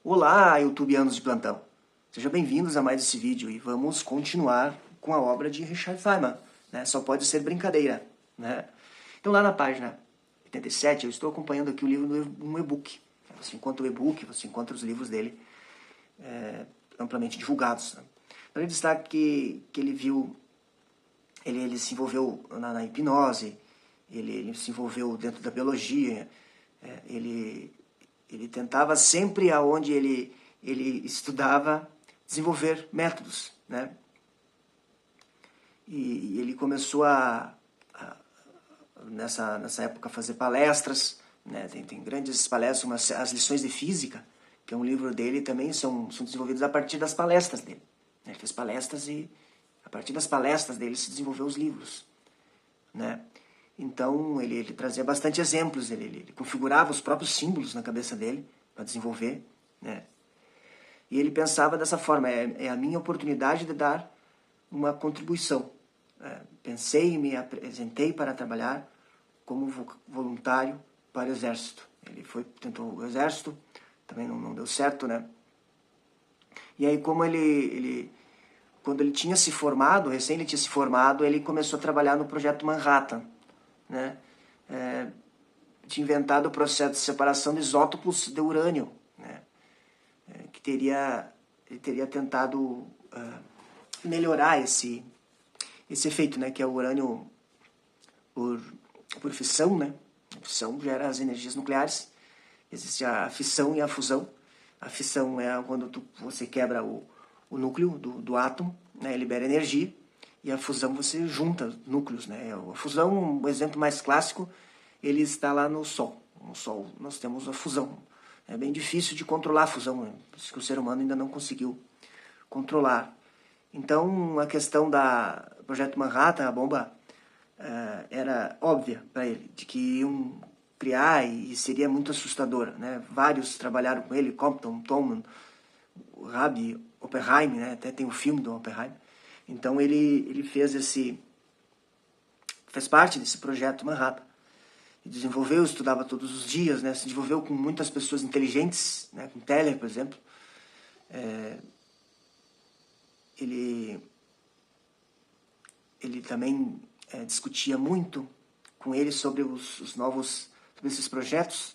Olá, youtubianos de plantão! Sejam bem-vindos a mais esse vídeo e vamos continuar com a obra de Richard Feynman, né? Só pode ser brincadeira, né? Então lá na página 87 eu estou acompanhando aqui o livro num e-book. Você encontra o e-book, você encontra os livros dele amplamente divulgados, né? Então ele destaca que ele viu, ele se envolveu na hipnose, ele se envolveu dentro da biologia, ele tentava sempre, aonde ele estudava, desenvolver métodos, né? E ele começou nessa época, a fazer palestras, né? Tem grandes palestras, as lições de física, que é um livro dele, também são desenvolvidos a partir das palestras dele. Ele fez palestras e, a partir das palestras dele, se desenvolveu os livros, né? Então, ele trazia bastante exemplos, ele configurava os próprios símbolos na cabeça dele para desenvolver, né? E ele pensava dessa forma, é a minha oportunidade de dar uma contribuição. Pensei e me apresentei para trabalhar como voluntário para o exército. Ele tentou o exército, também não deu certo, né? E aí, quando ele tinha se formado, ele tinha se formado, ele começou a trabalhar no projeto Manhattan, né? Tinha inventado o processo de separação de isótopos de urânio, né? Ele teria tentado melhorar esse efeito, né? Que é o urânio por fissão, né? A fissão gera as energias nucleares. Existe a fissão e a fusão. A fissão é quando você quebra o núcleo do átomo, né? Libera energia. E a fusão você junta núcleos, né? A fusão, o exemplo mais clássico, ele está lá no Sol. No Sol nós temos a fusão. É bem difícil de controlar a fusão, né? Por isso que o ser humano ainda não conseguiu controlar. Então, a questão do projeto Manhattan, a bomba, era óbvia para ele, de que iam criar e seria muito assustadora, né? Vários trabalharam com ele, Compton, Thurman, Rabi, Oppenheimer, né? Até tem um filme do Oppenheimer. Então ele fez parte desse projeto Manhattan. E desenvolveu, estudava todos os dias, né? Se desenvolveu com muitas pessoas inteligentes, né? Com Teller, por exemplo. Ele também discutia muito com ele sobre sobre esses projetos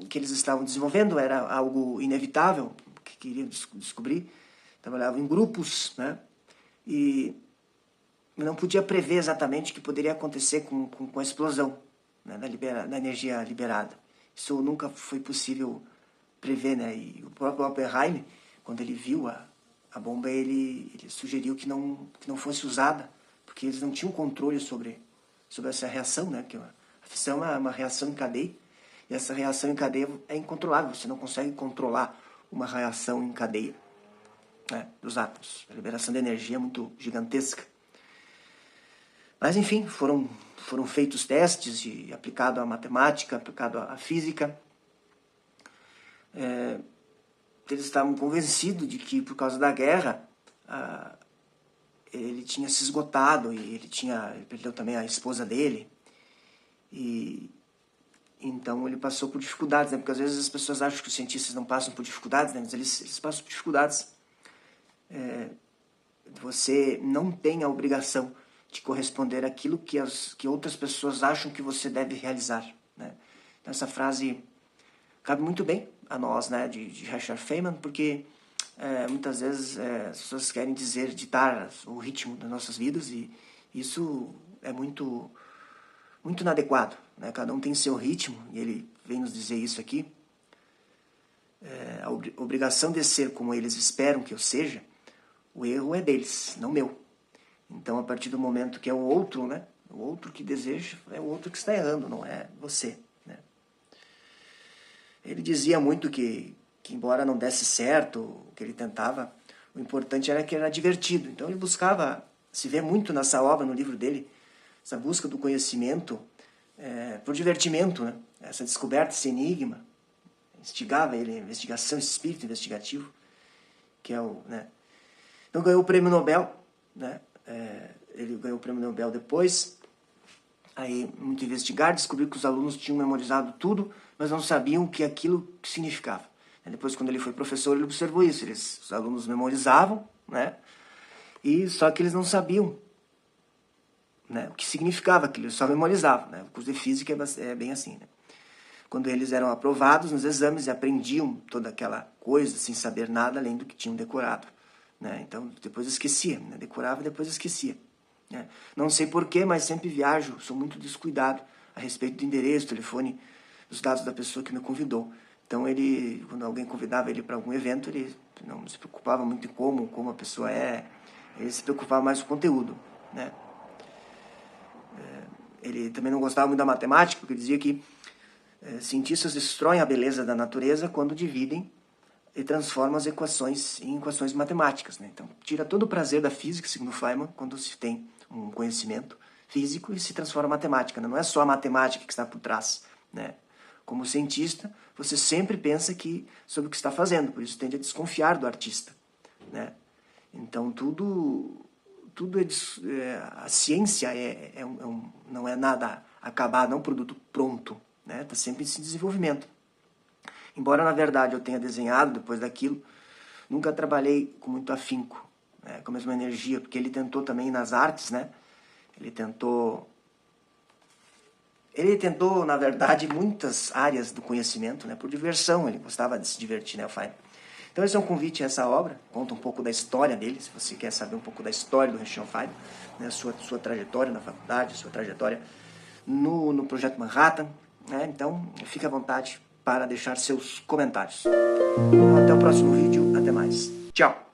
que eles estavam desenvolvendo. Era algo inevitável, que queriam descobrir. Trabalhavam em grupos, né? E não podia prever exatamente o que poderia acontecer com a explosão, né, da energia liberada. Isso nunca foi possível prever, né? E o próprio Oppenheimer, quando ele viu a bomba, ele sugeriu que não fosse usada, porque eles não tinham controle sobre essa reação, né? Porque a fissão é uma reação em cadeia, e essa reação em cadeia é incontrolável. Você não consegue controlar uma reação em cadeia, né, dos átomos. A liberação de energia é muito gigantesca. Mas, enfim, foram feitos testes aplicado à matemática, aplicado à física. Eles estavam convencidos de que, por causa da guerra, ele tinha se esgotado, e ele perdeu também a esposa dele. E então ele passou por dificuldades, né? Porque às vezes as pessoas acham que os cientistas não passam por dificuldades, né? Mas eles passam por dificuldades. Você não tem a obrigação de corresponder àquilo que outras pessoas acham que você deve realizar, né? Então essa frase cabe muito bem a nós, né, de Richard Feynman, porque muitas vezes as pessoas querem ditar o ritmo das nossas vidas, e isso é muito inadequado, né? Cada um tem seu ritmo, e ele vem nos dizer isso aqui. A obrigação de ser como eles esperam que eu seja, o erro é deles, não meu. Então, a partir do momento que é o outro, né? O outro que deseja, é o outro que está errando, não é você, né? Ele dizia muito que embora não desse certo o que ele tentava, o importante era que era divertido. Então, ele buscava, se vê muito nessa obra, no livro dele, essa busca do conhecimento por divertimento, né? Essa descoberta, esse enigma, instigava ele, a investigação, esse espírito investigativo, que é né? Então, ganhou o prêmio Nobel, né? Ele ganhou o prêmio Nobel depois. Aí, muito investigar, descobriu que os alunos tinham memorizado tudo, mas não sabiam o que aquilo significava. Depois, quando ele foi professor, ele observou isso. Os alunos memorizavam, né? E só que eles não sabiam, né, o que significava aquilo, eles só memorizavam, né? O curso de física é bem assim, né? Quando eles eram aprovados nos exames e aprendiam toda aquela coisa sem saber nada além do que tinham decorado, né? Então, depois esquecia, né? Decorava e depois esquecia, né? Não sei porquê, mas sempre viajo, sou muito descuidado a respeito do endereço, telefone, dos dados da pessoa que me convidou. Então, quando alguém convidava ele para algum evento, ele não se preocupava muito em como a pessoa é, ele se preocupava mais com o conteúdo, né? Ele também não gostava muito da matemática, porque dizia que cientistas destroem a beleza da natureza quando dividem e transformam as equações em equações matemáticas, né? Então, tira todo o prazer da física, segundo Feynman, quando se tem um conhecimento físico e se transforma em matemática, né? Não é só a matemática que está por trás, né? Como cientista, você sempre pensa sobre o que está fazendo, por isso tende a desconfiar do artista, né? Então, a ciência não é nada acabado, não é um produto pronto, né? Está sempre em desenvolvimento. Embora, na verdade, eu tenha desenhado depois daquilo, nunca trabalhei com muito afinco, né, com a mesma energia, porque ele tentou também nas artes, né? Ele tentou, na verdade, muitas áreas do conhecimento, né, por diversão, ele gostava de se divertir, né, o Feynman. Então esse é um convite a essa obra, conta um pouco da história dele, se você quer saber um pouco da história do Richard Feynman, né, sua trajetória na faculdade, sua trajetória no Projeto Manhattan, né? Então fique à vontade para deixar seus comentários. Então, até o próximo vídeo, até mais. Tchau!